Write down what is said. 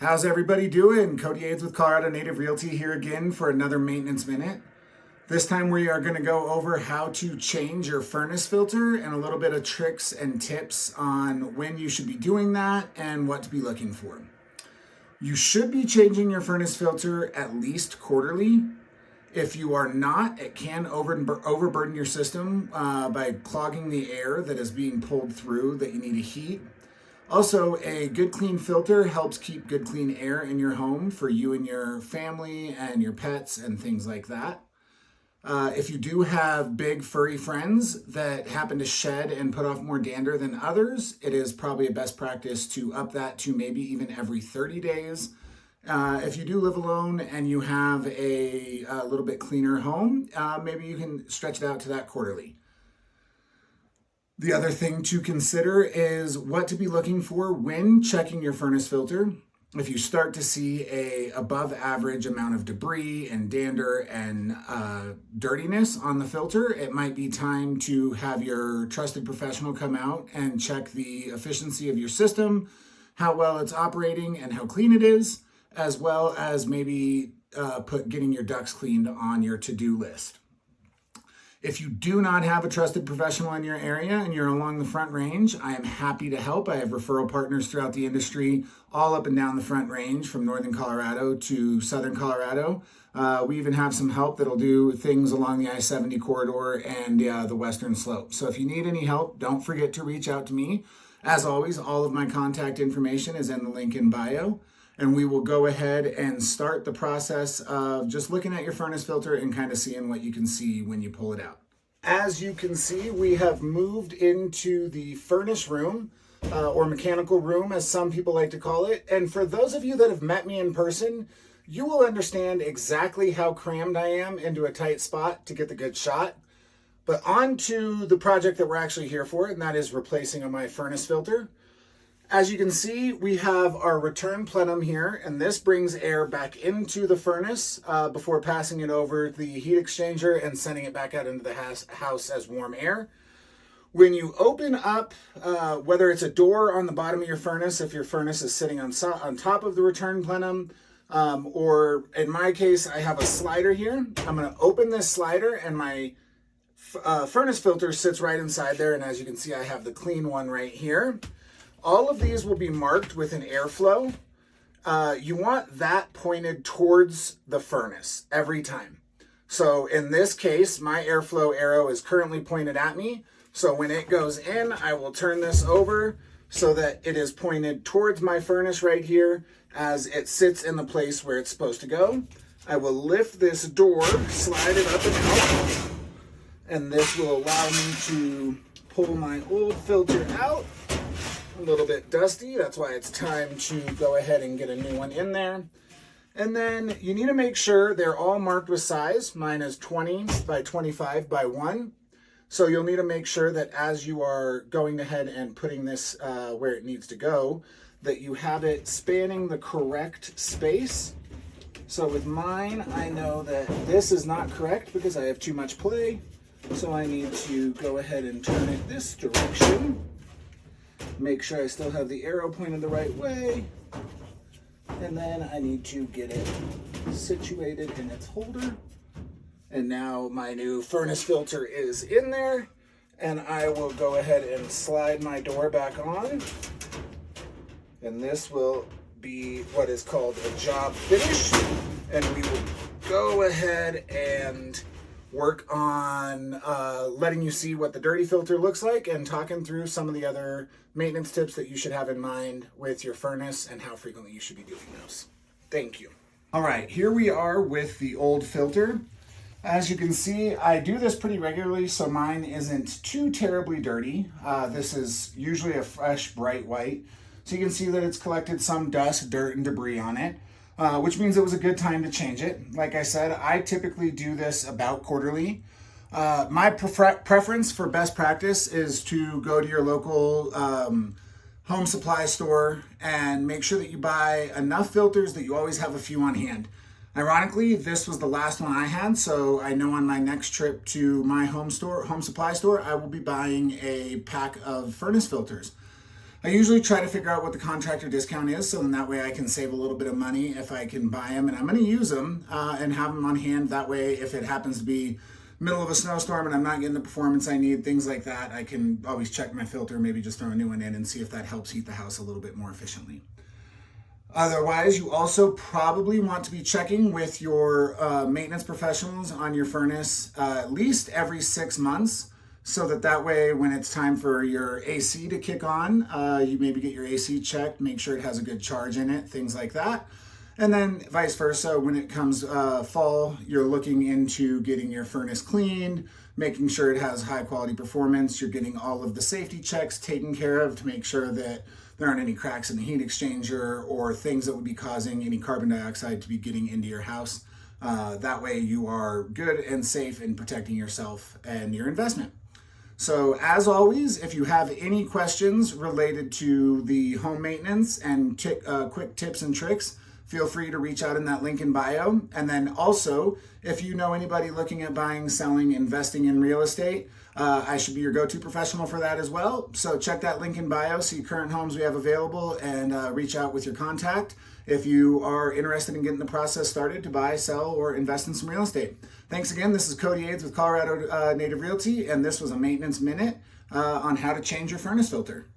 How's everybody doing? Cody Ades with Colorado Native Realty here again for another maintenance minute. This time we are going to go over how to change your furnace filter and a little bit of tricks and tips on when you should be doing that and what to be looking for. You should be changing your furnace filter at least quarterly. If you are not, it can overburden your system by clogging the air that is being pulled through that you need to heat. Also, a good clean filter helps keep good clean air in your home for you and your family and your pets and things like that. If you do have big furry friends that happen to shed and put off more dander than others, it is probably a best practice to up that to maybe even every 30 days. If you do live alone and you have a little bit cleaner home, maybe you can stretch it out to that quarterly. The other thing to consider is what to be looking for when checking your furnace filter. If you start to see a above average amount of debris and dander and dirtiness on the filter, it might be time to have your trusted professional come out and check the efficiency of your system, how well it's operating and how clean it is, as well as maybe getting your ducts cleaned on your to-do list. If you do not have a trusted professional in your area and you're along the Front Range, I am happy to help. I have referral partners throughout the industry, all up and down the Front Range, from northern Colorado to southern Colorado. We even have some help that'll do things along the I-70 corridor and the western slope. So if you need any help, don't forget to reach out to me. As always, all of my contact information is in the link in bio. And we will go ahead and start the process of just looking at your furnace filter and kind of seeing what you can see when you pull it out. As you can see, we have moved into the furnace room, or mechanical room, as some people like to call it. And for those of you that have met me in person, you will understand exactly how crammed I am into a tight spot to get the good shot. But on to the project that we're actually here for, and that is replacing my furnace filter. As you can see, we have our return plenum here, and this brings air back into the furnace before passing it over the heat exchanger and sending it back out into the house as warm air. When you open up, whether it's a door on the bottom of your furnace, if your furnace is sitting on top of the return plenum, or in my case, I have a slider here. I'm going to open this slider, and my furnace filter sits right inside there, and as you can see, I have the clean one right here. All of these will be marked with an airflow. You want that pointed towards the furnace every time. So in this case, my airflow arrow is currently pointed at me. So when it goes in, I will turn this over so that it is pointed towards my furnace right here as it sits in the place where it's supposed to go. I will lift this door, slide it up and out, and this will allow me to pull my old filter out. A little bit dusty, that's why it's time to go ahead and get a new one in there. And then you need to make sure they're all marked with size. Mine is 20 by 25 by 1. So you'll need to make sure that as you are going ahead and putting this where it needs to go, that you have it spanning the correct space. So with mine, I know that this is not correct because I have too much play. So I need to go ahead and turn it this direction. Make sure I still have the arrow pointed the right way. And then I need to get it situated in its holder. And now my new furnace filter is in there. And I will go ahead and slide my door back on. And this will be what is called a job finish. And we will go ahead and work on letting you see what the dirty filter looks like and talking through some of the other maintenance tips that you should have in mind with your furnace and how frequently you should be doing those. Thank you. All right, here we are with the old filter. As you can see, I do this pretty regularly, so mine isn't too terribly dirty. This is usually a fresh, bright white. So you can see that it's collected some dust, dirt, and debris on it. Which means it was a good time to change it. Like I said, I typically do this about quarterly. My preference for best practice is to go to your local home supply store and make sure that you buy enough filters that you always have a few on hand. Ironically, this was the last one I had, so I know on my next trip to my home supply store, I will be buying a pack of furnace filters. I usually try to figure out what the contractor discount is, so then that way I can save a little bit of money if I can buy them, and I'm going to use them and have them on hand. That way, if it happens to be middle of a snowstorm and I'm not getting the performance I need, things like that, I can always check my filter, maybe just throw a new one in and see if that helps heat the house a little bit more efficiently. Otherwise, you also probably want to be checking with your maintenance professionals on your furnace at least every 6 months, so that way when it's time for your AC to kick on, you maybe get your AC checked, make sure it has a good charge in it, things like that. And then vice versa, when it comes fall, you're looking into getting your furnace cleaned, making sure it has high quality performance. You're getting all of the safety checks taken care of to make sure that there aren't any cracks in the heat exchanger or things that would be causing any carbon dioxide to be getting into your house. That way you are good and safe in protecting yourself and your investment. So as always, if you have any questions related to the home maintenance and quick tips and tricks, feel free to reach out in that link in bio. And then also, if you know anybody looking at buying, selling, investing in real estate, I should be your go-to professional for that as well. So check that link in bio, see current homes we have available, and reach out with your contact if you are interested in getting the process started to buy, sell, or invest in some real estate. Thanks again. This is Cody Ades with Colorado Native Realty, and this was a Maintenance Minute on how to change your furnace filter.